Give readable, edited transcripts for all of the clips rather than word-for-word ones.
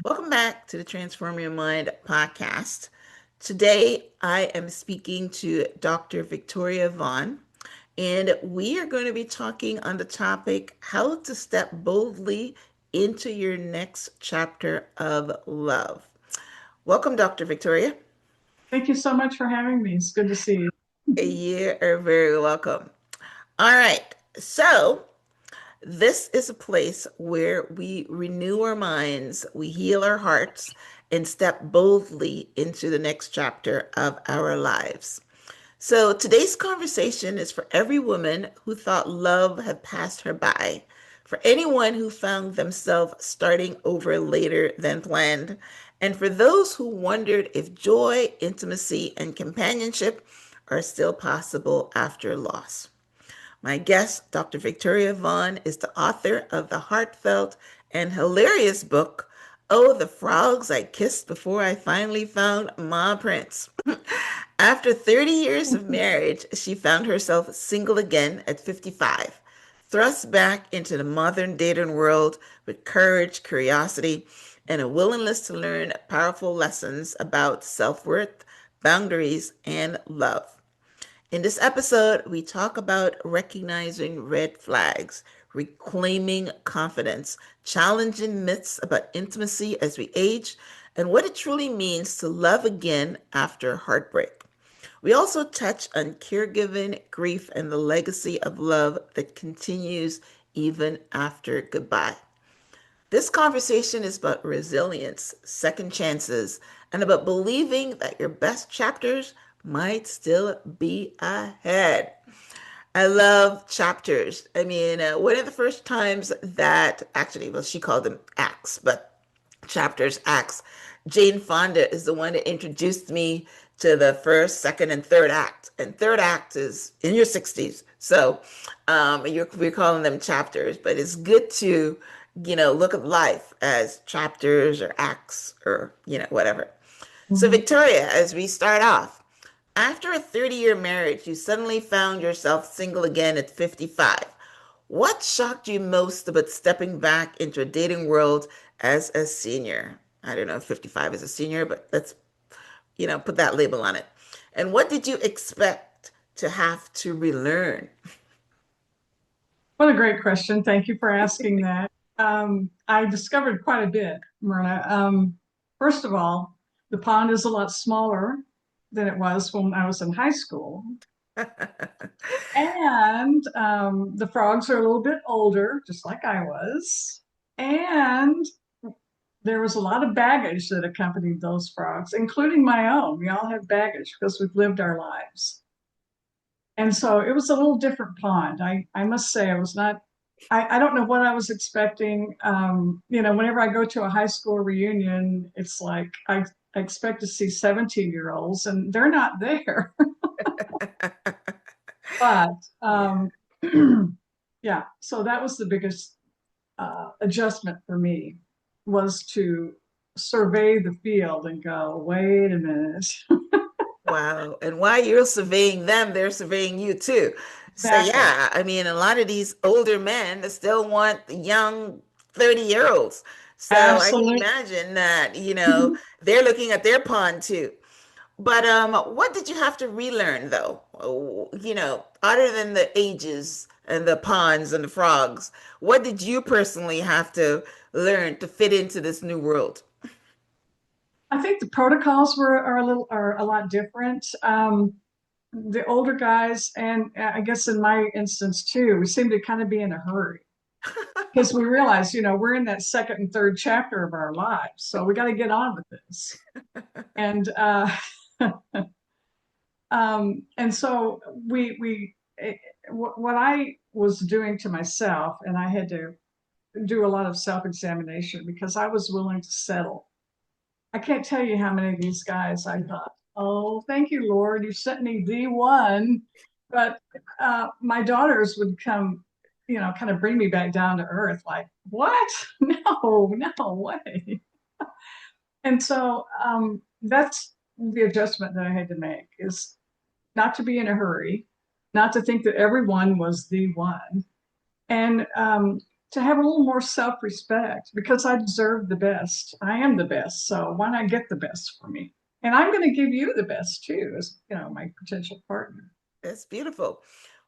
Welcome back to the Transform Your Mind podcast. Today, I am speaking to Dr. Victoria Vaughn, and we are going to be talking on the topic how to step boldly into your next chapter of love. Welcome, Dr. Victoria. Thank you so much for having me. It's good to see you. You are very welcome. All right. So, this is a place where we renew our minds, we heal our hearts, and step boldly into the next chapter of our lives. So, today's conversation is for every woman who thought love had passed her by, for anyone who found themselves starting over later than planned, and for those who wondered if joy, intimacy, and companionship are still possible after loss. My guest, Dr. Victoria Vaughn, is the author of the heartfelt and hilarious book, Oh, the Frogs I Kissed Before I Finally Found Ma Prince. After 30 years of marriage, she found herself single again at 55, thrust back into the modern dating world with courage, curiosity, and a willingness to learn powerful lessons about self worth, boundaries, and love. In this episode, we talk about recognizing red flags, reclaiming confidence, challenging myths about intimacy as we age, and what it truly means to love again after heartbreak. We also touch on caregiving, grief, and the legacy of love that continues even after goodbye. This conversation is about resilience, second chances, and about believing that your best chapters might still be ahead. I love chapters. I mean, one of the first times that actually, well, she called them acts, but chapters, acts. Jane Fonda is the one that introduced me to the first, second, and third act. And third act is in your 60s. So we're calling them chapters, but it's good to, look at life as chapters or acts or, whatever. So, Mhm. Victoria, as we start off, after a 30-year marriage, you suddenly found yourself single again at 55. What shocked you most about stepping back into a dating world as a senior? I don't know if 55 is a senior, but let's, put that label on it. And what did you expect to have to relearn? What a great question. Thank you for asking that. I discovered quite a bit, Myrna. First of all, the pond is a lot smaller than it was when I was in high school. And the frogs are a little bit older, just like I was. And there was a lot of baggage that accompanied those frogs, including my own. We all have baggage because we've lived our lives. And so it was a little different pond. I must say, I was not, I don't know what I was expecting. Whenever I go to a high school reunion, it's like I expect to see 17-year-olds and they're not there. But Yeah. yeah, so that was the biggest adjustment for me was to survey the field and go, wait a minute. Wow. And while you're surveying them, they're surveying you too. So Exactly. yeah, I mean, a lot of these older men still want the young 30-year-olds. So I can Absolutely. imagine that, they're looking at their pond too. But what did you have to relearn though? Oh, other than the ages and the ponds and the frogs, what did you personally have to learn to fit into this new world? I think the protocols are a lot different. The older guys, and I guess in my instance too, we seem to kind of be in a hurry because we realize, we're in that second and third chapter of our lives, so we got to get on with this. And and so what I was doing to myself, and I had to do a lot of self-examination because I was willing to settle. I can't tell you how many of these guys I thought, oh, thank you, Lord, you sent me the one. But my daughters would come, kind of bring me back down to earth, like, what? No, no way. And so that's the adjustment that I had to make is not to be in a hurry, not to think that everyone was the one. And to have a little more self-respect because I deserve the best. I am the best. So why not get the best for me? And I'm going to give you the best too, as my potential partner. That's beautiful.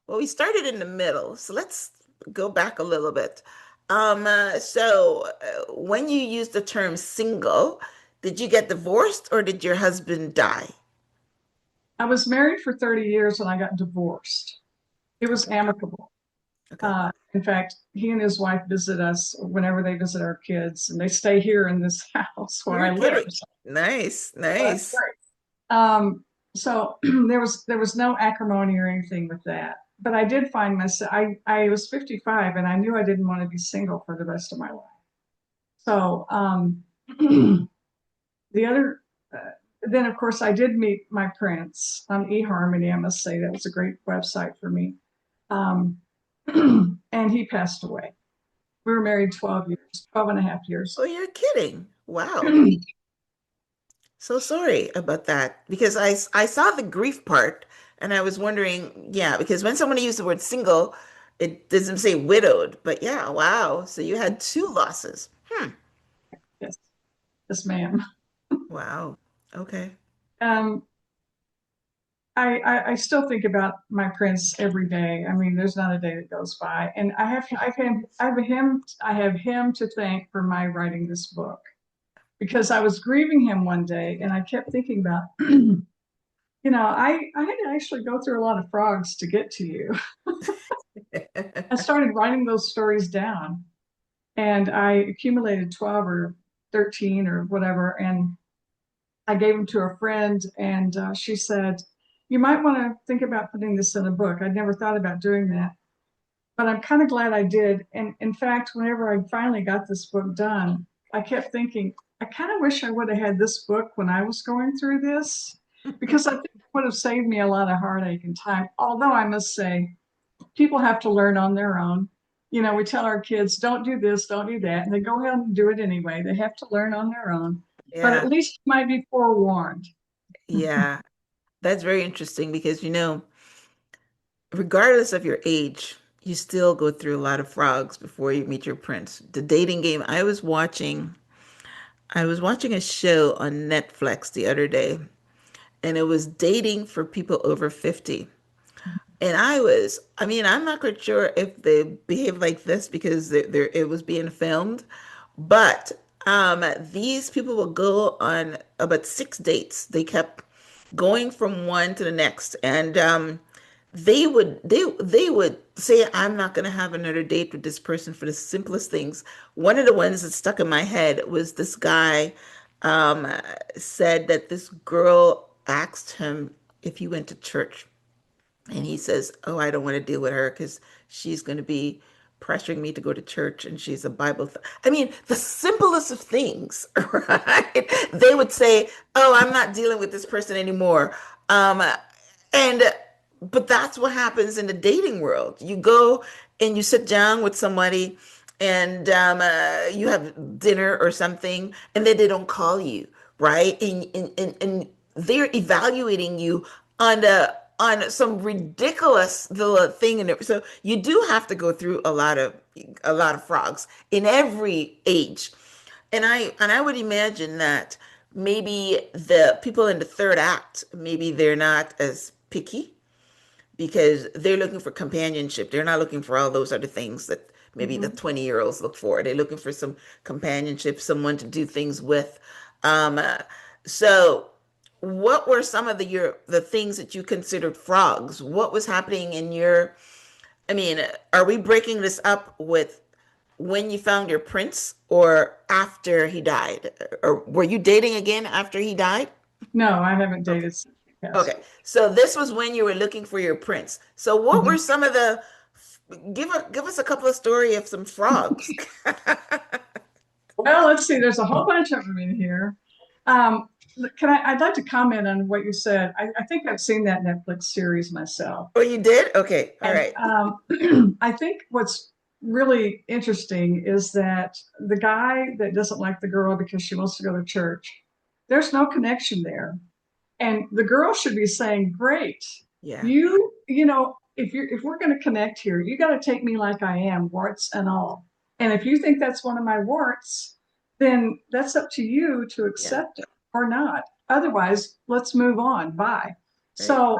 Well, we started in the middle, so let's go back a little bit. When you used the term single, did you get divorced or did your husband die? I was married for 30 years and I got divorced. It was Okay. amicable. Okay. In fact, he and his wife visit us whenever they visit our kids, and they stay here in this house where You're I live. kidding. Nice, So that's nice. great. So there was no acrimony or anything with that. But I did find myself. I was 55, and I knew I didn't want to be single for the rest of my life. So the other. Then of course I did meet my prince on eHarmony. I must say that was a great website for me. Um, and he passed away. We were married 12 years, 12 and a half Oh, years. you're kidding. Wow. So sorry about that because I saw the grief part and I was wondering, yeah, because when someone uses the word single, it doesn't say widowed, but yeah, wow. So you had two losses. Hmm. Yes, yes, ma'am. Wow. Okay. Um, I still think about my prince every day. I mean, there's not a day that goes by, and I have him to thank for my writing this book because I was grieving him one day, and I kept thinking about, I had to actually go through a lot of frogs to get to you. I started writing those stories down, and I accumulated 12 or 13 or whatever, and I gave them to a friend, and she said, "You might want to think about putting this in a book." I'd never thought about doing that, but I'm kind of glad I did. And in fact, whenever I finally got this book done, I kept thinking, I kind of wish I would have had this book when I was going through this, because I think it would have saved me a lot of heartache and time. Although I must say, people have to learn on their own. We tell our kids, don't do this, don't do that, and they go ahead and do it anyway. They have to learn on their own, but Yeah. at least you might be forewarned. Yeah. That's very interesting because, regardless of your age, you still go through a lot of frogs before you meet your prince. The dating game, I was watching a show on Netflix the other day, and it was dating for people over 50. And I mean, I'm not quite sure if they behave like this because it was being filmed, but these people will go on about 6 dates. They kept going from one to the next, and they would say, "I'm not going to have another date with this person for the simplest things." One of the ones that stuck in my head was this guy um, said that this girl asked him if he went to church. And he says, "Oh, I don't want to deal with her because she's going to be pressuring me to go to church and she's a I mean, the simplest of things, right? They would say, "Oh, I'm not dealing with this person anymore." Um, and but that's what happens in the dating world. You go and you sit down with somebody and you have dinner or something, and then they don't call you, right? And they're evaluating you on some ridiculous little thing in it. So you do have to go through a lot of frogs in every age. And I would imagine that maybe the people in the third act, maybe they're not as picky because they're looking for companionship. They're not looking for all those other things that maybe the Mhm. 20-year-olds look for. They're looking for some companionship, someone to do things with. Um, uh, so what were some of the things that you considered frogs? What was happening in your, I mean, are we breaking this up with when you found your prince or after he died? Or were you dating again after he died? No, I haven't Okay. dated since he passed Okay. So this was when you were looking for your prince. So what away. were some of the give us a couple of story of some frogs. Well, let's see. There's a whole bunch of them in here. Um, I'd like to comment on what you said. I think I've seen that Netflix series myself. Oh, you did? Okay. All And right. I think what's really interesting is that the guy that doesn't like the girl because she wants to go to church, there's no connection there. And the girl should be saying, "Great, Yeah. if we're going to connect here, you got to take me like I am, warts and all." And if you think that's one of my warts, then that's up to you to Yeah. accept it or not. Otherwise, let's move on. Bye. Right. So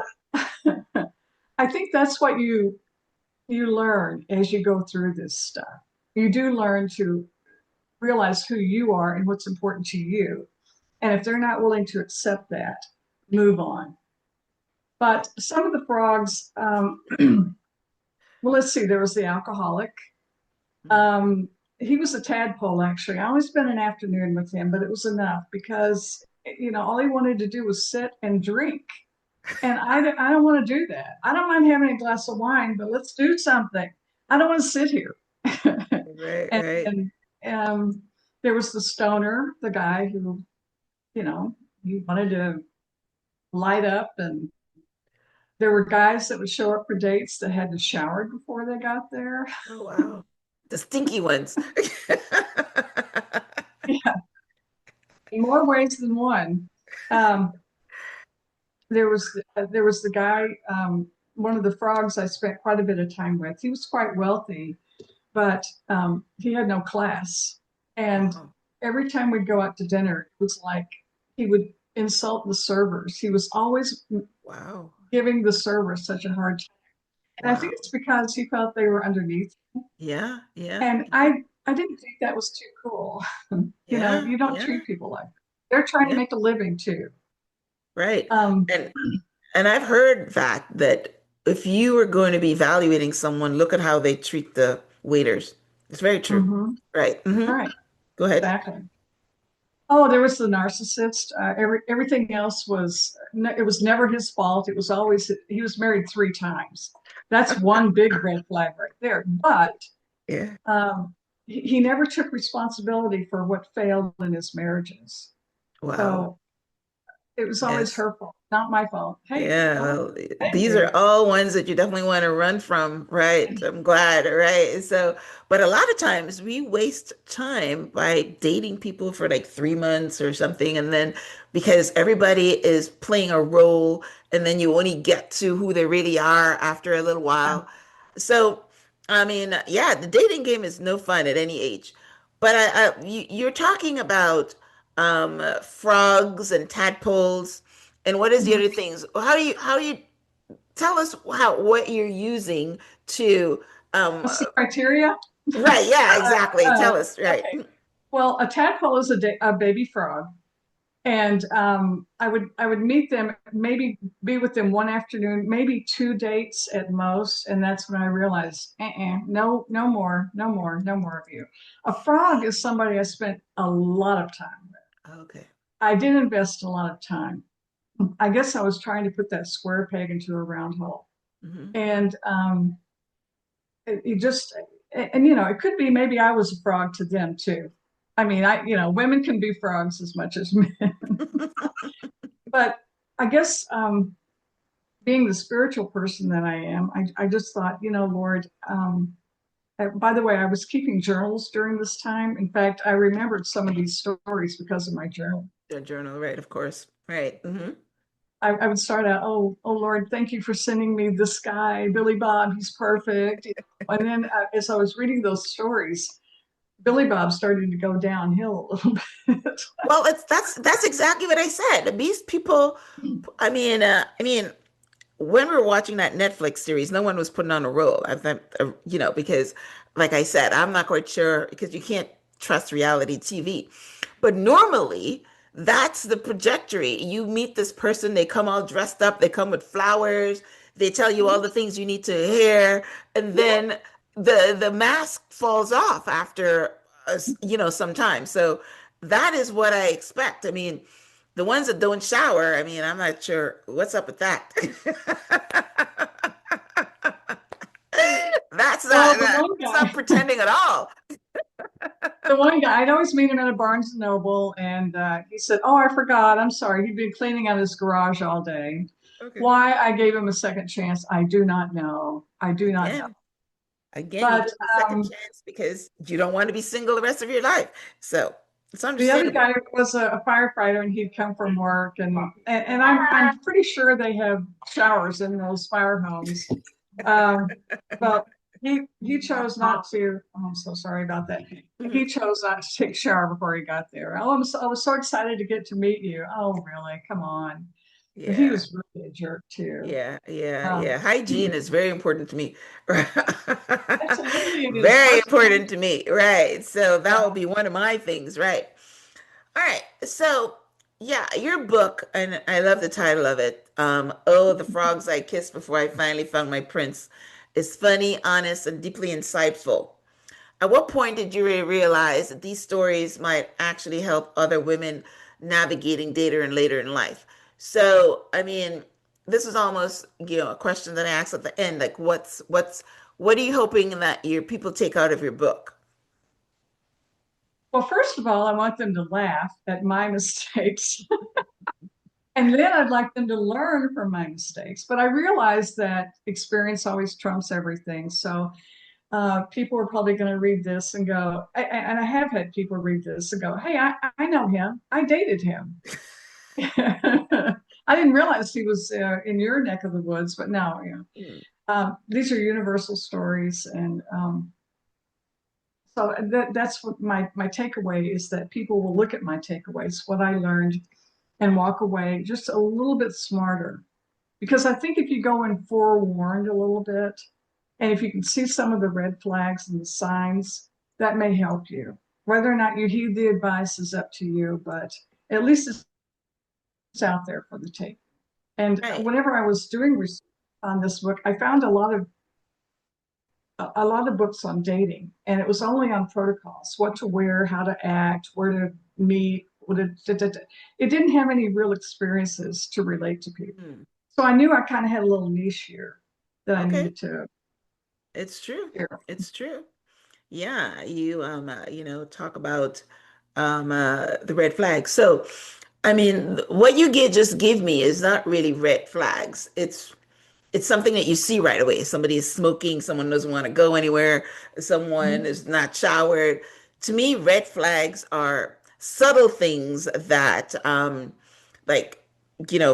I think that's what you learn as you go through this stuff. You do learn to realize who you are and what's important to you. And if they're not willing to accept that, move on. But some of the frogs, well, let's see, there was the alcoholic. Mm. Um, he was a tadpole, actually. I only spent an afternoon with him, but it was enough because, all he wanted to do was sit and drink. And I don't want to do that. I don't mind having a glass of wine, but let's do something. I don't want to sit here. Right, and, right. and there was the stoner, the guy who, he wanted to light up. And there were guys that would show up for dates that had to shower before they got there. Oh, wow. The stinky ones. Yeah, in more ways than one. Um, there was the guy, one of the frogs I spent quite a bit of time with. He was quite wealthy, but he had no class. And Oh, every time we'd go out to dinner, it was like he would insult the servers. He was always wow. giving the servers such a hard time. And I think Wow. it's because he felt they were underneath. Yeah, yeah, And yeah, I didn't think that was too cool. yeah, You don't yeah, treat people like that. They're trying to yeah. make a living too. Right. Um, And I've heard that if you were going to be evaluating someone, look at how they treat the waiters. It's very true. mhm, Right. right, Go ahead. exactly. Oh, there was the narcissist. Everything else was, it was never his fault. It was always, he was married 3 times. That's one big red flag right there. But Yeah. um, he never took responsibility for what failed in his marriages. Wow. So it was always Yes. her fault, not my fault. Hey, Yeah, oh, well, hey, these are baby. all ones that you definitely want to run from, right? I'm glad, right? So, but a lot of times we waste time by dating people for like 3 months or something, and then because everybody is playing a role, and then you only get to who they really are after a little Yeah. while. So, I mean, yeah, the dating game is no fun at any age. But you're talking about frogs and tadpoles. And what is the Mhm. other things? How do you tell us how what you're using to um What's the criteria? right, yeah, exactly. Tell us, right. Okay. Well, a tadpole is a baby frog. And I would meet them, maybe be with them one afternoon, maybe 2 dates at most, and that's when I realized, no, no more, no more, no more of you. A frog is somebody I spent a lot of time with. Okay. I did invest a lot of time. I guess I was trying to put that square peg into a round hole, Hmm. and it just, and it could be maybe I was a frog to them too. I mean, women can be frogs as much as men, but I guess being the spiritual person that I am, I just thought, Lord, by the way, I was keeping journals during this time. In fact, I remembered some of these stories because of my journal. The journal, right, of course. Right. Hmm. I would start out, oh Lord, thank you for sending me this guy, Billy Bob, he's perfect. And then as I was reading those stories, Billy Bob started to go downhill a little bit. Well, that's exactly what I said. These people, I mean, when we were watching that Netflix series, no one was putting on a role. I think, because, like I said, I'm not quite sure because you can't trust reality TV. But normally, that's the trajectory. You meet this person, they come all dressed up, they come with flowers, they tell you all the things you need to hear, and then the mask falls off after some time. So that is what I expect. I mean, the ones that don't shower, I mean, I'm not sure what's up with that. That's Well, not that's not pretending at all. the one guy, I'd always meet him at a Barnes and Noble, and he said, "Oh, I forgot. I'm sorry. He'd been cleaning out his garage all day." Okay. Why I gave him a second chance, I do not know. I do not know. Again, again, you But give a second um, chance because you don't want to be single the rest of your life. So it's the other understandable. guy was a firefighter, and he'd come from work, and I'm pretty sure they have showers in those fire homes. Um, but he chose not to. Oh, I'm so sorry about that. Mhm. He chose not to take a shower before he got there. I was so excited to get to meet you. Oh, really? Come on. But he Yeah. was really a jerk too. Yeah, yeah, Um, yeah. Hygiene is very important to me. Absolutely, it is. Very Personal important to hygiene. me. Right. So that will Yeah. be one of my things, right? All right. So, yeah, your book, and I love the title of it. Oh, the Frogs I Kissed Before I Finally Found My Prince, is funny, honest, and deeply insightful. At what point did you realize that these stories might actually help other women navigating data and later in life? So, I mean, this is almost, a question that I asked at the end, like what are you hoping that your people take out of your book? Well, first of all, I want them to laugh at my mistakes. And then I'd like them to learn from my mistakes. But I realize that experience always trumps everything. So people are probably going to read this and go, and I have had people read this and go, hey, I know him. I dated him. I didn't realize he was in your neck of the woods, but no, Hmm. these are universal stories. And so that's what my takeaway is, that people will look at my takeaways, what I learned, and walk away just a little bit smarter. Because I think if you go in forewarned a little bit, and if you can see some of the red flags and the signs, that may help you. Whether or not you heed the advice is up to you, but at least it's out there for the take. And Right. whenever I was doing research on this book, I found a lot of books on dating, and it was only on protocols, what to wear, how to act, where to meet. It didn't have any real experiences to relate to people. Hmm. So I knew I kind of had a little niche here that I Okay. needed to It's true. share. It's true. Yeah, talk about the red flags. So, I mean, what you get just give me is not really red flags. It's something that you see right away. Somebody is smoking, someone doesn't want to go anywhere, someone is not showered. To me, red flags are subtle things that like,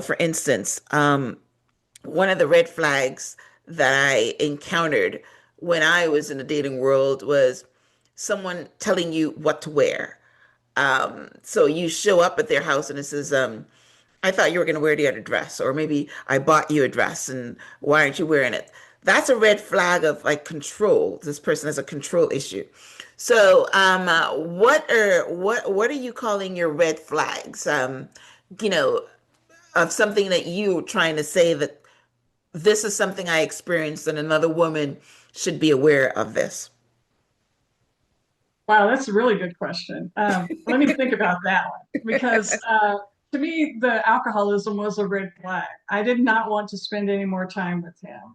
for instance, one of the red flags that I encountered when I was in the dating world was someone telling you what to wear. So you show up at their house and it says, I thought you were going to wear the other dress, or maybe I bought you a dress and why aren't you wearing it? That's a red flag of like control. This person has a control issue. So, what are you calling your red flags? You know, of something that you trying to say that this is something I experienced and another woman should be aware of this. Wow, that's a really good question. Let me think about that one, because to me, the alcoholism was a red flag. I did not want to spend any more time with him.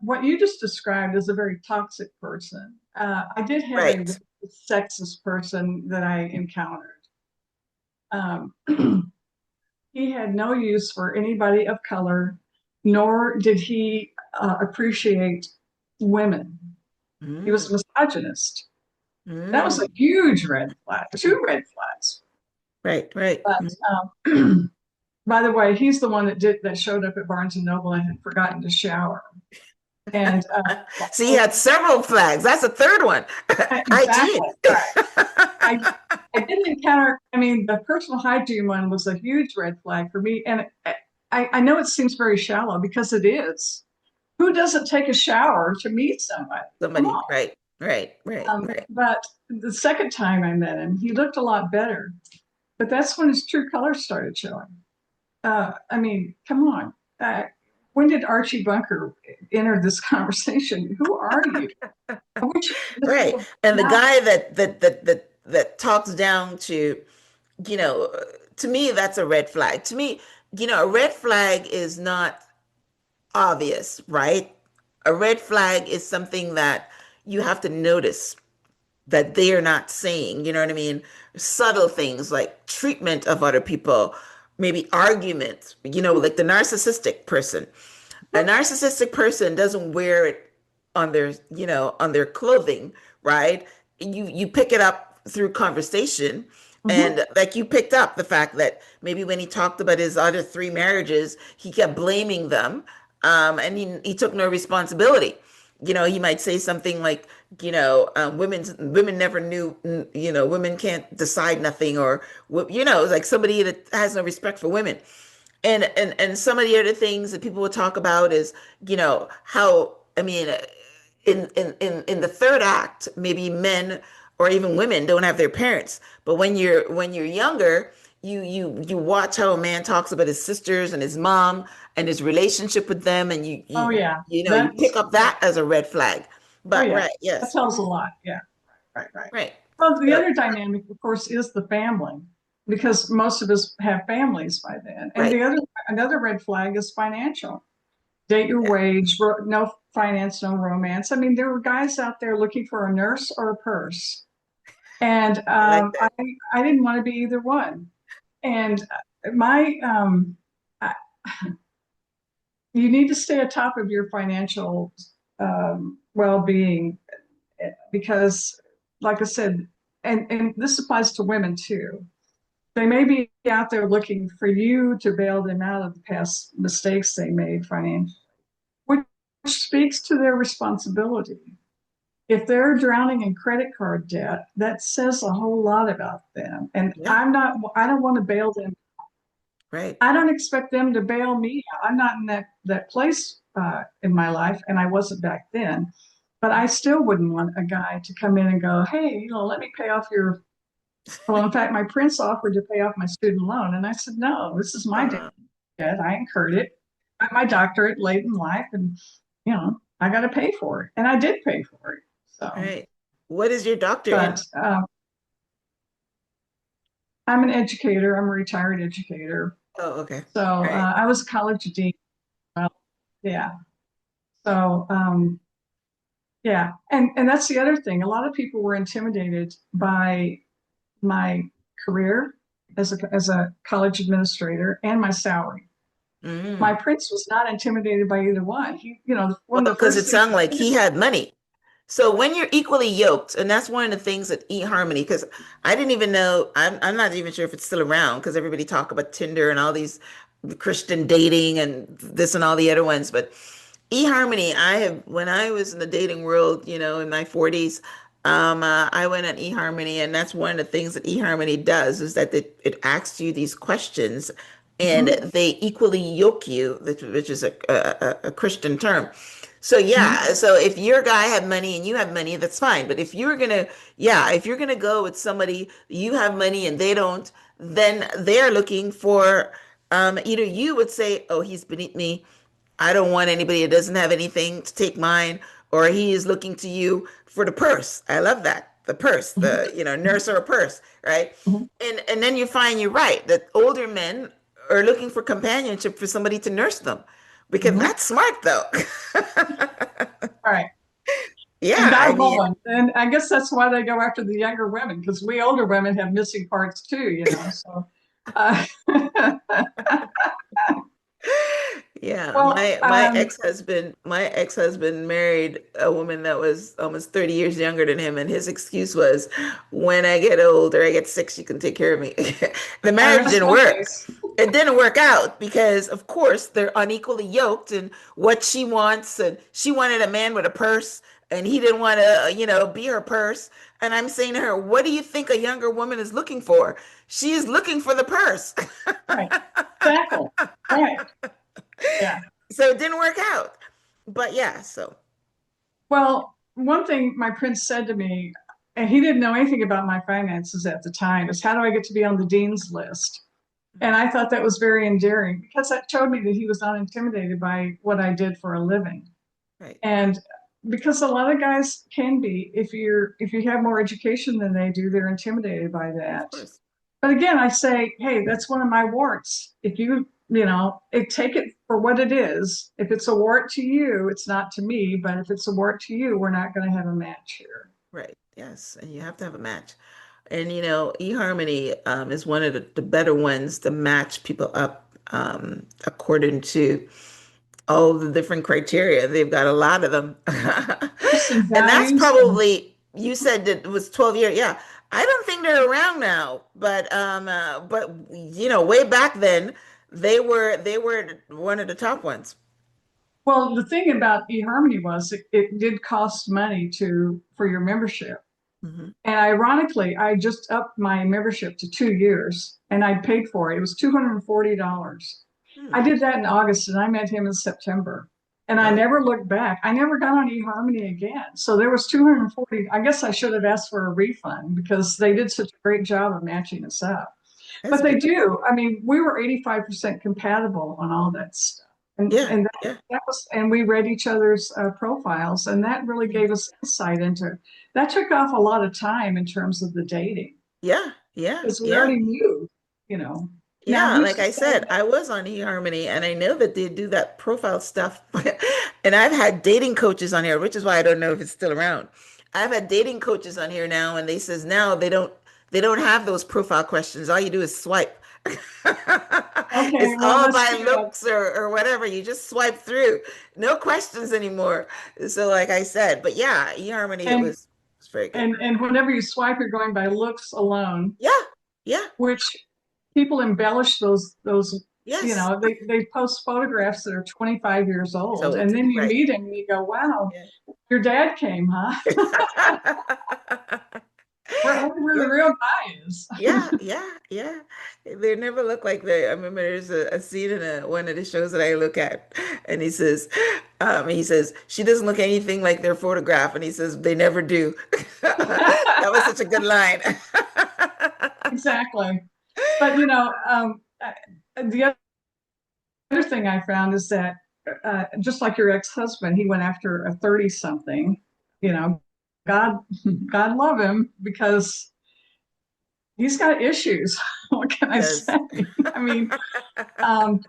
What you just described is a very toxic person. I did have a Right. sexist person that I encountered. Um, he had no use for anybody of color, nor did he appreciate women. He was Mm, a misogynist. That was a mm. huge red flag, two red flags. Right, right. But by the way, he's the one that showed up at Barnes and Noble and had forgotten to shower. And So you had several flags. That's a third one. Hygiene. exactly right. I I didn't encounter. I mean, the personal hygiene one was a huge red flag for me, and I know it seems very shallow because it is. Who doesn't take a shower to meet somebody? Come Somebody, on. right, right, right, right. But the second time I met him, he looked a lot better. But that's when his true colors started showing. I mean, come on. Uh, when did Archie Bunker enter this conversation? Who are you? I wish this Right. would And the now. guy that talks down to, you know, to me, that's a red flag. To me, a red flag is not obvious, right? A red flag is something that you have to notice that they are not saying, you know what I mean? Subtle things like treatment of other people, maybe arguments, like the narcissistic person. A narcissistic person doesn't wear it on their clothing, right? You pick it up through conversation. Mhm. And like you picked up the fact that maybe when he talked about his other three marriages, he kept blaming them, and he took no responsibility. he might say something like, women never knew, women can't decide nothing, or, like somebody that has no respect for women. And some of the other things that people would talk about is, how, I mean, in the third act, maybe men or even women don't have their parents. But when you're younger, you watch how a man talks about his sisters and his mom and his relationship with them, and you Oh you yeah, you know you pick that's up yeah. that as a red flag. Oh But yeah, right, that yes. tells a lot. Yeah, right. Right. Well, the So, other dynamic, of course, is the family, because most of us have families by then. And right. the other another red flag is financial. Date your Yeah, wage, no finance, no romance. I mean, there were guys out there looking for a nurse or a purse, and I like that. I didn't want to be either one. And my I, you need to stay atop of your financial well-being, because, like I said, and this applies to women too. They may be out there looking for you to bail them out of the past mistakes they made financially, which speaks to their responsibility. If they're drowning in credit card debt, that says a whole lot about them. And Yeah, I don't want to bail them. right. I don't expect them to bail me out. I'm not in that place in my life, and I wasn't back then. But I still wouldn't want a guy to come in and go, "Hey, let me pay off your." Well, in fact, my prince offered to pay off my student loan, and I said, "No, this is my Uh, debt. I incurred it. I got my doctorate late in life, and I got to pay for it, and I did pay for it." So, right. What is your doctor in? but I'm an educator. I'm a retired educator. Oh, okay. So All right. I was a college dean. Well, yeah. So yeah, and that's the other thing. A lot of people were intimidated by my career as a college administrator and my salary. My Mm. prince was not intimidated by either one. Well, One of the because first it things sounded like he did. he had money. So when you're equally yoked, and that's one of the things that eHarmony, because I didn't even know, I'm not even sure if it's still around, because everybody talk about Tinder and all these Christian dating and this and all the other ones. But eHarmony, when I was in the dating world, in my 40s, I went on eHarmony, and that's one of the things that eHarmony does is that it asks you these questions, and Mhm, they equally yoke you, which is a Christian term. So mhm, yeah, so if your guy have money and you have money, that's fine. But if you're gonna go with somebody, you have money and they don't, then they're looking for, either you would say, oh, he's beneath me. I don't want anybody that doesn't have anything to take mine, or he is looking to you for the purse. I love that. The purse, mhm, nurse or a purse, right? mhm, And then you find you're right that older men are looking for companionship for somebody to nurse them, because mhm. that's smart though. All right. And Yeah, I God love mean, them. And I guess that's why they go after the younger women, because we older women have missing parts too, So, uh, yeah, well, my ex-husband married a woman that was almost 30 years younger than him, and his excuse was, when I get old or I get sick, she can take care of me. The I marriage rest didn't my work. case. It didn't work out because, of course, they're unequally yoked in what she wants, and she wanted a man with a purse, and he didn't want to, be her purse. And I'm saying to her, what do you think a younger woman is looking for? She is looking for the purse. Right. Exactly. Right. Yeah. So it didn't work out. But yeah, so Well, one thing my prince said to me, and he didn't know anything about my finances at the time, is, how do I get to be on the dean's list? And I thought that was very endearing, because that showed me that he was not intimidated by what I did for a living. right. And because a lot of guys can be, if you have more education than they do, they're intimidated by Of that. course. But again, I say, hey, that's one of my warts. If take it for what it is. If it's a wart to you, it's not to me. But if it's a wart to you, we're not going to have a match here. Right. Yes. And you have to have a match. And eHarmony is one of the better ones to match people up according to all the different criteria. They've got a lot of them. Some And that's values and probably, you said that it was 12 years. Yeah. I don't think they're around now, but way back then they were one of the top ones. Well, the thing about eHarmony was it did cost money for your membership. Hmm. And ironically, I just upped my membership to 2 years and I paid for it. It was $240. I Hmm. did that in August and I met him in September. And I Oh, never looked back. I never got on eHarmony again. So there was 240. I guess I should have asked for a refund because they did such a great job of matching us up. that's But they beautiful. do. I mean, we were 85% compatible on all that stuff. And Yeah, and yeah, that was, and we read each other's profiles, and that really mm, gave us insight into that. Took off a lot of time in terms of the dating yeah, yeah, because we yeah. already knew, you know. Now, Yeah, who's like to I say said, I was on eHarmony and I know that they do that profile stuff. And I've had dating coaches on here, which is why I don't know if it's still around. I've had dating coaches on here now and they says now they don't have those profile questions. All you do is swipe. okay, It's well, all that's by good. looks or whatever. You just swipe through. No questions anymore. So like I said, but yeah, eHarmony And it was very good. and whenever you swipe, you're going by looks alone, Yeah. Yeah. which people embellish those. You Yes. know, they post photographs that are 25 years old, So and then you right. meet him and you go, "Wow, Yeah. your dad came, huh?" Where the Yeah, real guy is. yeah, yeah, yeah. They never look like they. I remember there's a scene in one of the shows that I look at, and he says she doesn't look anything like their photograph, and he says they never do. That was such a good line. Exactly. But the other thing I found is that just like your ex-husband, he went after a 30 something, you know, God, God love him because he's got issues. What can I Yes. say? I mean, um,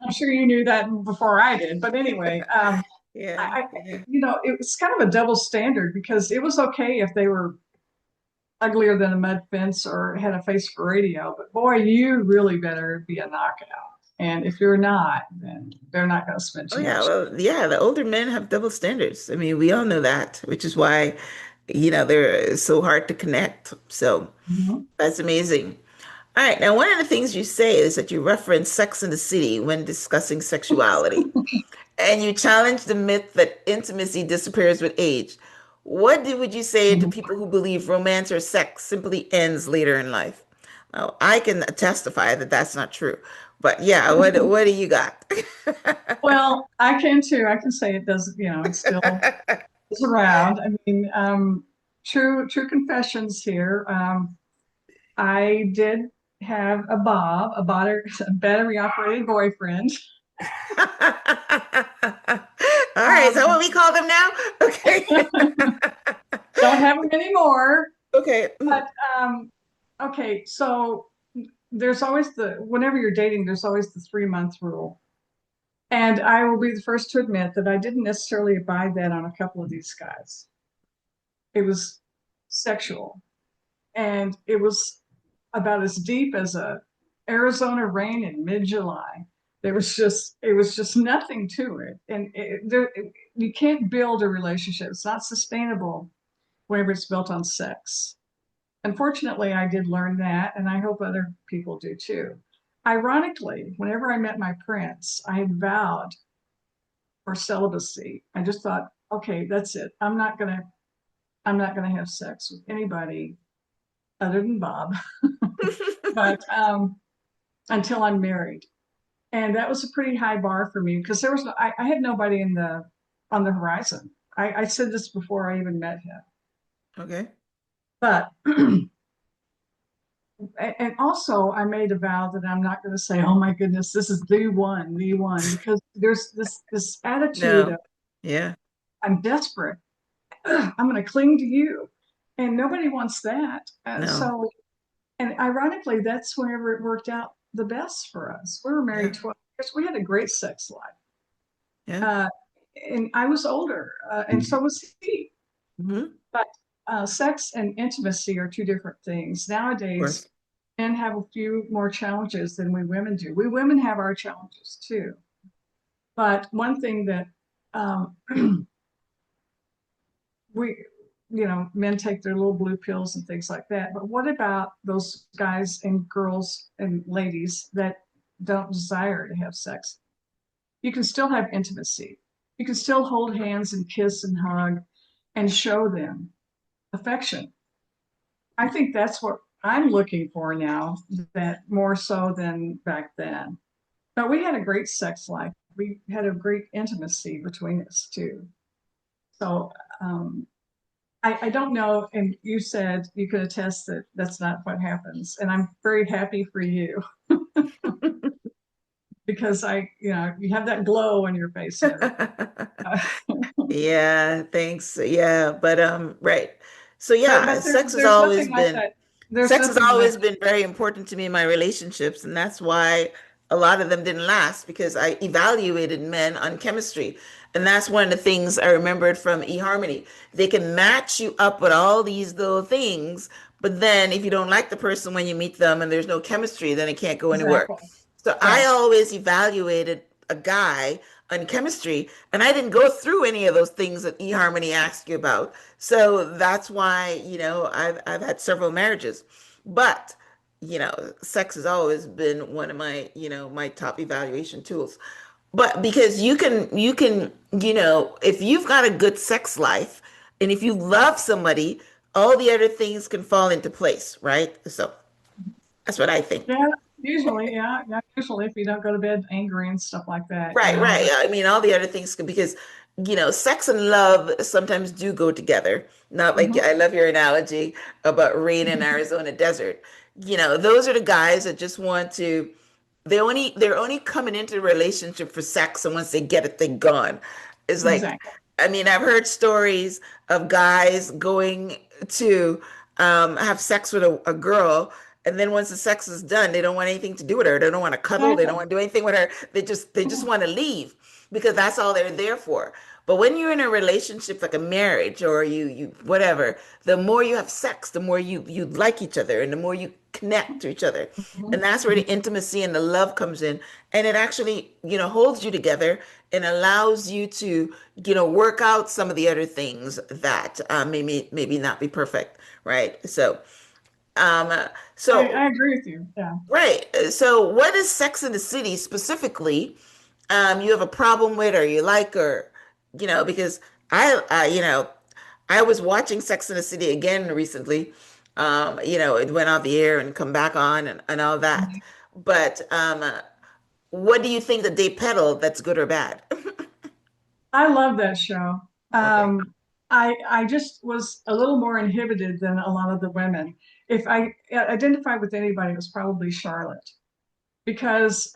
I'm sure you knew that before I did, but anyway, Yeah, I, yeah. it was kind of a double standard because it was okay if they were uglier than a mud fence or had a face for radio. But boy, you really better be a knockout. And if you're not, then they're not going to spend Oh too yeah, much. well, yeah, the older men have double standards. I mean, we all know that, which is why, they're so hard to connect. So Mhm. that's amazing. All right. Now, one of the things you say is that you reference Sex in the City when discussing sexuality, and you challenge the myth that intimacy disappears with age. Would you say to Mhm. people who believe romance or sex simply ends later in life? Now, I can testify that that's not true. But yeah, what do you got? Well, I can too. I can say it doesn't, it still is around. I mean, true confessions here. I did have a Bob, a battery operated boyfriend. All right, is that Um, what we call them now? Okay. don't have them anymore. Okay. But okay, so there's always whenever you're dating, there's always the 3 month rule. And I will be the first to admit that I didn't necessarily abide that on a couple of these guys. It was sexual, and it was about as deep as a Arizona rain in mid-July. It was just nothing to it, and you can't build a relationship. It's not sustainable whenever it's built on sex. Unfortunately, I did learn that, and I hope other people do too. Ironically, whenever I met my prince, I had vowed for celibacy. I just thought, okay, that's it. I'm not gonna have sex with anybody other than Bob, but until I'm married. And that was a pretty high bar for me because I had nobody on the horizon. I said this before I even met him, Okay. but and also I made a vow that I'm not going to say, "Oh my goodness, this is the one," because there's this attitude No. of Yeah. I'm desperate. I'm going to cling to you, and nobody wants that. No. And ironically, that's whenever it worked out the best for us. We were married Yeah. 12 years. We had a great sex life, Yeah. uh, and I was older, and so was he. Hmm. But sex and intimacy are two different things. Of Nowadays, course. men have a few more challenges than we women do. We women have our challenges too. But one thing that um, we, men take their little blue pills and things like that. But what about those guys and girls and ladies that don't desire to have sex? You can still have intimacy. You can still hold hands and kiss and hug and show them affection. I think that's what I'm looking for now, that more so than back then. But we had a great sex life. We had a great intimacy between us too. So um, I don't know. And you said you could attest that that's not what happens. And I'm very happy for you because you have that glow on your face and everything. Yeah, thanks. Yeah, but right. So yeah, But there's nothing like that. There's sex has nothing like always been very important to me in my relationships, and that's why a lot of them didn't last because I evaluated men on chemistry. And that's one of the things I remembered from eHarmony. They can match you up with all these little things, but then if you don't like the person when you meet them and there's no chemistry, then it can't go anywhere. exactly So I right. always evaluated a guy on chemistry, and I didn't go through any of those things that eHarmony asked you about. So that's why, I've had several marriages. But, sex has always been one of my, my top evaluation tools. But because if you've got a good sex life and if you love somebody, all the other things can fall into place, right? So that's what I think. Yeah, usually, yeah. Usually, if you don't go to bed angry and stuff like that, Right, right. I mean, all the other things can because, sex and love sometimes do go together. Not like Mhm. I love your analogy about rain in Arizona desert. Those are the guys that just want to they're only coming into a relationship for sex, and once they get it, they're gone. It's like, Exactly. I mean, I've heard stories of guys going to have sex with a girl, and then once the sex is done, they don't want anything to do with her. They don't want to cuddle. They don't Exactly. want to do anything with her. They just want to leave because that's all they're there for. But when you're in a relationship like a marriage or you whatever, the more you have sex, the more you like each other and the more you connect to each other. And Mhm. that's where the intimacy and the love comes in. And it actually, holds you together and allows you to, work out some of the other things that maybe not be perfect, right? Um, I so agree with you. Yeah. right. So what is Sex in the City specifically? You have a problem with, or you like, or because I was watching Sex in the City again recently. It went off the air and come back on and all that. Mhm. But what do you think that they peddle that's good or bad? I love that show. Okay. I just was a little more inhibited than a lot of the women. If I identified with anybody, it was probably Charlotte because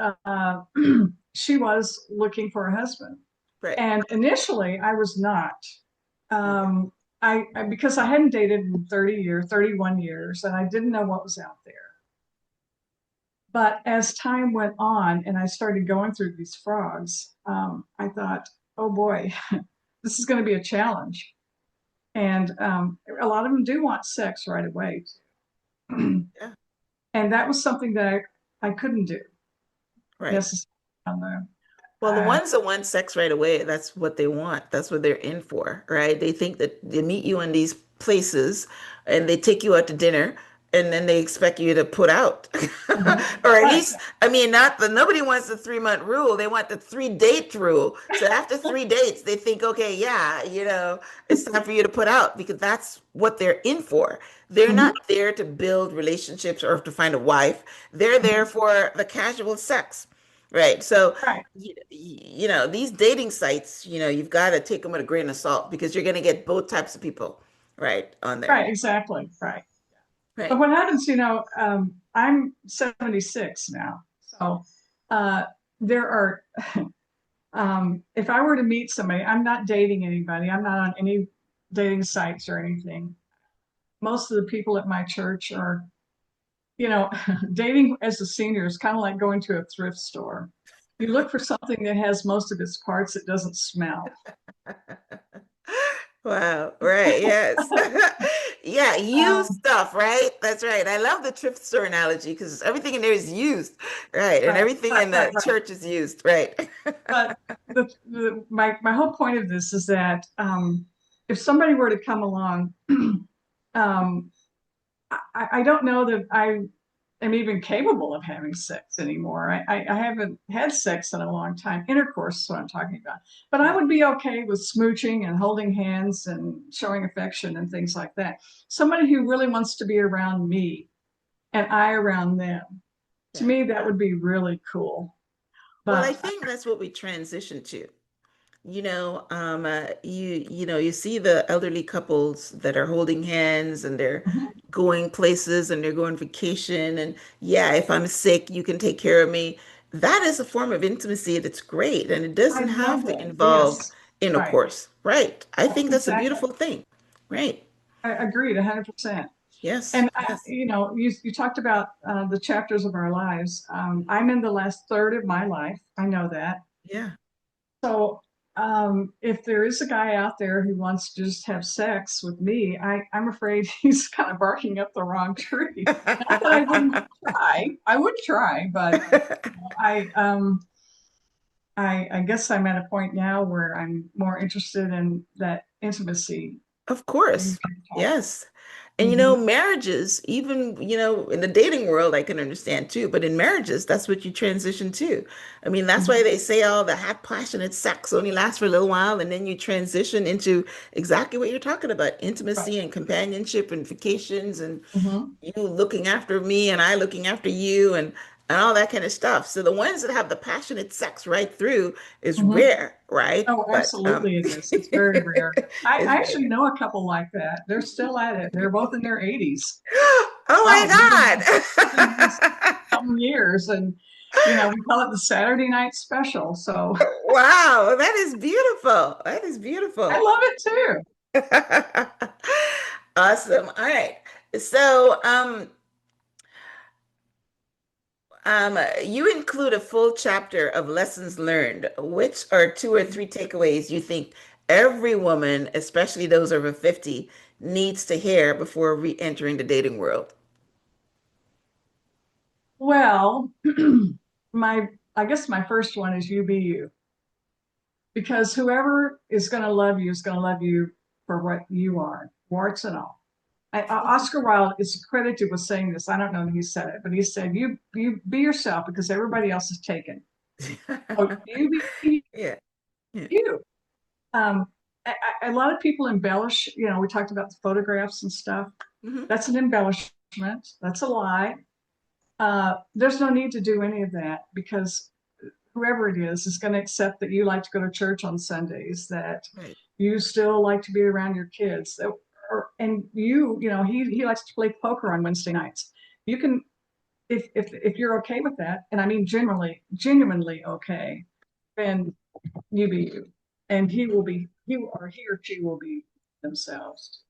she was looking for a husband. Right. And initially, I was not. Okay. Um, because I hadn't dated in 30 years, 31 years, and I didn't know what was out there. But as time went on and I started going through these frogs, I thought, oh boy, this is going to be a challenge. And a lot of them do want sex right away. And Yeah. that was something that I couldn't do Right. necessarily on the, Well, the ones that want sex right away, that's what they want. That's what they're in for, right? They think that they meet you in these places and they take you out to dinner and then they expect you to put out. Mhm. Or at Right. least, I mean, not the nobody wants the 3 month rule. They want the 3 date rule. So after 3 dates, they think, okay, yeah, it's time for you to put out because that's what they're in for. They're Mhm. not there to build relationships or to find a wife. They're there Mhm. for the casual sex. Right. So, Right. these dating sites, you've got to take them with a grain of salt because you're going to get both types of people, right, on there. Right. Exactly. Right. But Right. what happens, I'm 76 now. So uh, there are, if I were to meet somebody, I'm not dating anybody. I'm not on any dating sites or anything. Most of the people at my church are, you know, dating as a senior is kind of like going to a thrift store. You look for something that has most of its parts that doesn't smell. Wow. Right. Yes. Yeah. Used Um, stuff, right? That's right. I love the thrift store analogy because everything in there is used, right? And right, everything right, in right, the right. church is used, right? But my whole point of this is that if somebody were to come along, um, I don't know that I am even capable of having sex anymore. I haven't had sex in a long time. Intercourse is what I'm talking about. But I Right. would be okay with smooching and holding hands and showing affection and things like that. Somebody who really wants to be around me and I around them. To Yeah. me, that would be really cool. Well, I But think that's what we transition to. You see the elderly couples that are holding hands and they're mhm, going places and they're going vacation and yeah, if I'm sick, you can take care of me. That is a form of intimacy that's great and it I doesn't love have to that. involve Yes, right. intercourse, right? I think that's a Exactly. beautiful thing, right? I agreed 100%. Yes, And yes, you talked about the chapters of our lives. I'm in the last third of my life. I know that. yeah. So if there is a guy out there who wants to just have sex with me, I'm afraid he's kind of barking up the wrong tree. Not that I wouldn't try. I would try, but I um, I guess I'm at a point now where I'm more interested in that intimacy. Of And course. Yes. And mhm, marriages, even, in the dating world, I can understand too, but in marriages, that's what you transition to. I mean, that's why mhm, they say all the hot, passionate sex only lasts for a little while, and then you transition into exactly what you're talking about, right. intimacy and companionship and vacations and Mhm, you looking after me and I looking after you and all that kind of stuff. So the ones that have the passionate sex right through is mhm. rare, right? Oh, But absolutely it is. It's very rare. it's I very actually know a couple like that. They're still at it. They're both in their 80s. Oh Wow, they've been doing this my some years, and we call it the Saturday night special. So God. Wow, that is beautiful. That is I beautiful. love it too. Awesome. All right. So, you include a full chapter of lessons learned. Which are two or three takeaways you think every woman, especially those over 50, needs to hear before re-entering the dating world? Well, my I guess my first one is you be you, because whoever is going to love you is going to love you for what you are, warts and all. Oscar Wilde is credited with saying this. I don't know if he said it, but he said, "You be yourself because everybody else is taken. Oh, you be Yeah. Yeah. you." Um, a lot of people embellish. We talked about the photographs and stuff. Hmm. That's an embellishment. That's a lie. There's no need to do any of that because whoever it is going to accept that you like to go to church on Sundays, that Right. you still like to be around your kids, and he likes to play poker on Wednesday nights. You can, if you're okay with that, and I mean genuinely okay, then you be you, and he or she will be themselves.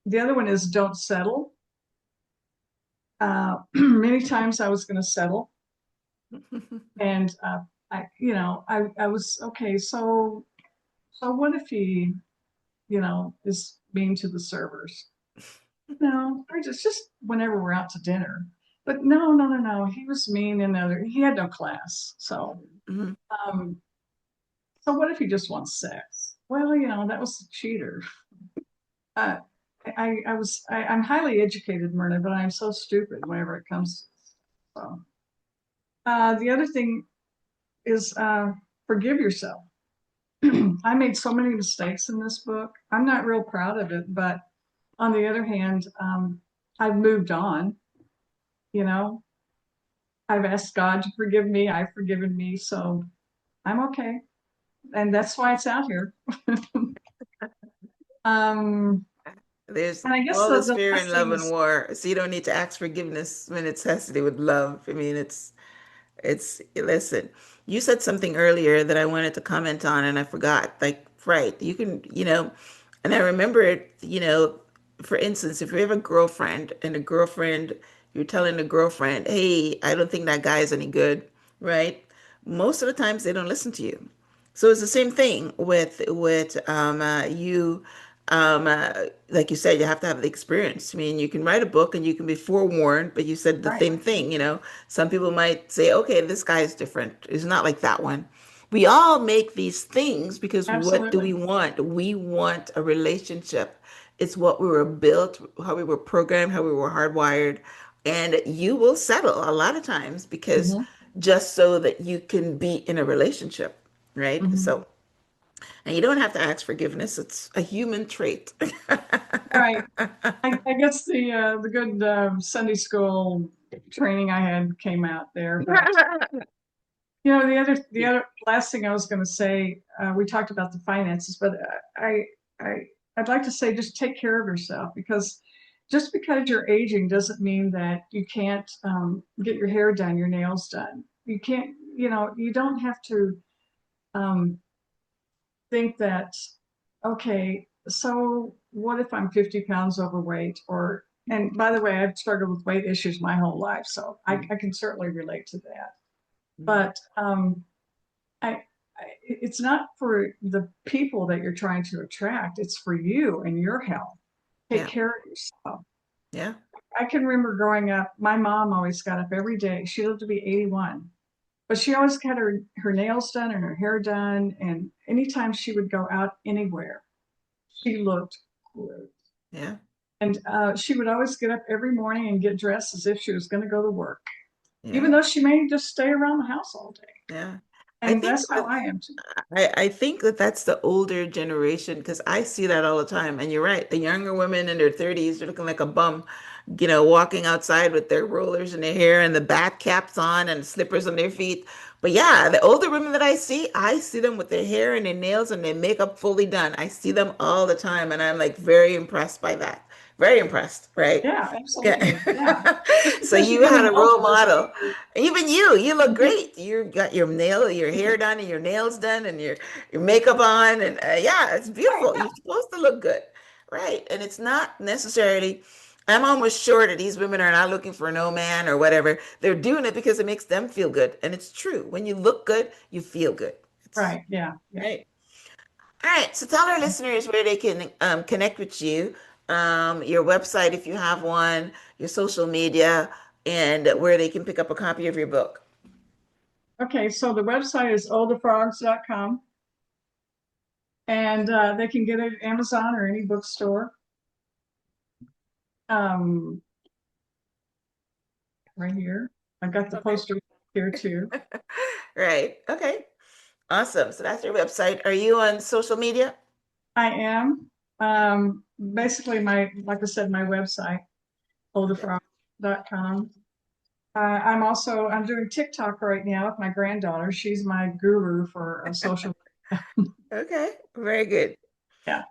The other one is don't settle. Many times I was going to settle, and I was okay. So what if he, is mean to the servers? No, or just whenever we're out to dinner. But no, no, no, no. He was mean and he had no class. Mhm. Um, so what if he just wants sex? Well, that was the cheater. Uh, I'm highly educated, Myrna, but I'm so stupid whenever it comes to this. So, the other thing is, forgive yourself. I made so many mistakes in this book. I'm not real proud of it, but on the other hand, I've moved on. You know, I've asked God to forgive me. I've forgiven me, so I'm okay, and that's why it's out here. Um, There's and I guess all the, this the fear last and thing love and is war. So you don't need to ask forgiveness when it has to do with love. I mean, listen, you said something earlier that I wanted to comment on and I forgot. Like, right, you can, and I remember it, for instance, if you have a girlfriend and you're telling the girlfriend, hey, I don't think that guy is any good, right? Most of the times they don't listen to you. So it's the same thing with you. Like you said, you have to have the experience. I mean, you can write a book and you can be forewarned, but you said the right. same thing, Some people might say, okay, this guy is different. It's not like that one. We all make these things because what do Absolutely. we want? We want a relationship. It's what we were built, how we were programmed, how we were hardwired. And you will settle a lot of times because Hmm. just so that you can be in a relationship, right? Hmm. So, and you don't have to ask forgiveness. It's a human trait. Right. I guess the good Sunday school training I had came out there, but the other last thing I was going to say, we talked about the finances, but I I'd like to say just take care of yourself because just because you're aging doesn't mean that you can't get your hair done, your nails done. You can't, you don't have to um, think that, okay, so what if I'm 50 pounds overweight? And by the way, I've struggled with weight issues my whole life, so I can certainly relate to that. But I, it's not for the people that you're trying to attract. It's for you and your health. Take Yeah, care of yourself. yeah, I can remember growing up, my mom always got up every day. She lived to be 81, but she always had her nails done and her hair done. And anytime she would go out anywhere, she looked great. yeah, And she would always get up every morning and get dressed as if she was going to go to work, even yeah, though she may just stay around the house all day. yeah. I And think that's how that I am too. I think that that's the older generation because I see that all the time. And you're right, the younger women in their 30s are looking like a bum, walking outside with their rollers in their hair and the bat caps on and slippers on their feet. But yeah, the older women that I see them with their hair and their nails and their makeup fully done. I see them all the time, and I'm like very impressed by that. Very impressed, right? Yeah, Yeah. absolutely. Yeah. Just So because you you're had getting a role older doesn't model. mean Even you look you. great. You got your hair done and your nails done and your makeup on and yeah, it's Right. beautiful. You're supposed to look good, right? And it's not necessarily. I'm almost sure that these women are not looking for no man or whatever. They're doing it because it makes them feel good, and it's true. When you look good, you feel good. It's Right. Yeah. Yeah. right. All right, so tell our listeners where they can connect with you, your website if you have one, your social media, and where they can pick up a copy of your book. Okay. So the website is oldthefrogs.com, and they can get it at Amazon or any bookstore. Um, right here. I got the Okay. poster here too. Right. Okay. Awesome. So that's your website. Are you on social media? I am. Basically, like I said, my website, Okay. oldthefrogs.com. I'm doing TikTok right now with my granddaughter. She's my guru for social. Okay. Very good. Yeah.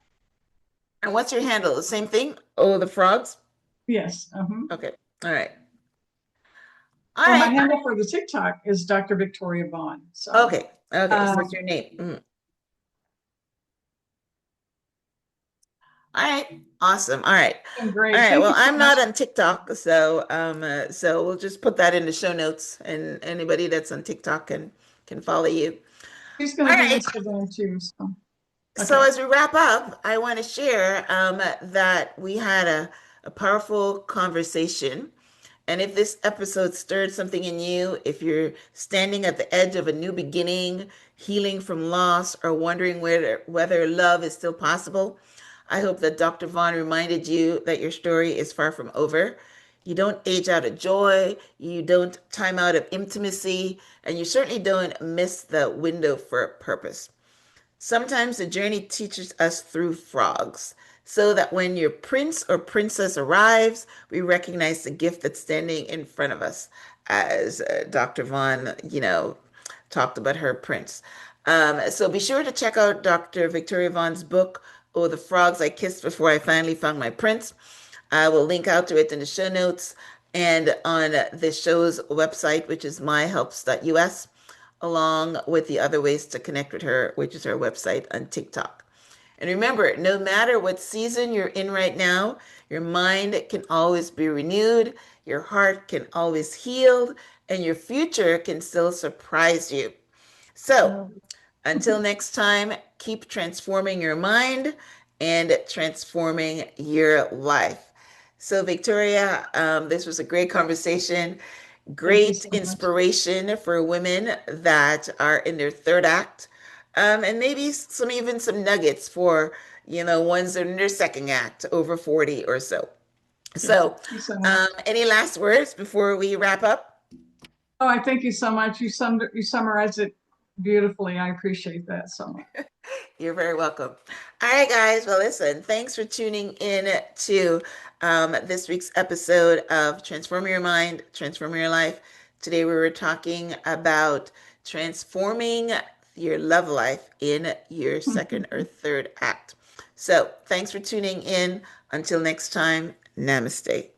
And what's your handle? The same thing? Oh, the frogs? Yes. Okay. All right. All Well, my right. handle for the TikTok is Dr. Victoria Vaughn. So, Okay. Okay. So it's um, your name. Mhm. All right. Awesome. All right. All great. right. Thank Well, you so I'm much. not on TikTok, so we'll just put that in the show notes, and anybody that's on TikTok can follow you. She's going All to do right. Instagram too. So, So okay. as we wrap up, I want to share that we had a powerful conversation. And if this episode stirred something in you, if you're standing at the edge of a new beginning, healing from loss, or wondering whether love is still possible, I hope that Dr. Vaughn reminded you that your story is far from over. You don't age out of joy, you don't time out of intimacy, and you certainly don't miss the window for purpose. Sometimes the journey teaches us through frogs, so that when your prince or princess arrives, we recognize the gift that's standing in front of us, as Dr. Vaughn, talked about her prince. So be sure to check out Dr. Victoria Vaughn's book, Oh, the Frogs I Kissed Before I Finally Found My Prince. I will link out to it in the show notes and on the show's website, which is myhelps.us, along with the other ways to connect with her, which is her website on TikTok. And remember, no matter what season you're in right now, your mind can always be renewed, your heart can always heal, and your future can still surprise you. So, Uh, until next time, keep transforming your mind and transforming your life. So, Victoria, this was a great conversation, Thank you great so much. inspiration for women that are in their third act, and maybe even some nuggets for ones in their second act, over 40 or so. Yeah. So, Thank you so much. any last words before we wrap up? Oh, I thank you so much. You summarized it beautifully. I appreciate that so much. You're very welcome. All right, guys. Well, listen, thanks for tuning in to this week's episode of Transform Your Mind, Transform Your Life. Today, we were talking about transforming your love life in your second or third act. So, thanks for tuning in. Until next time, namaste.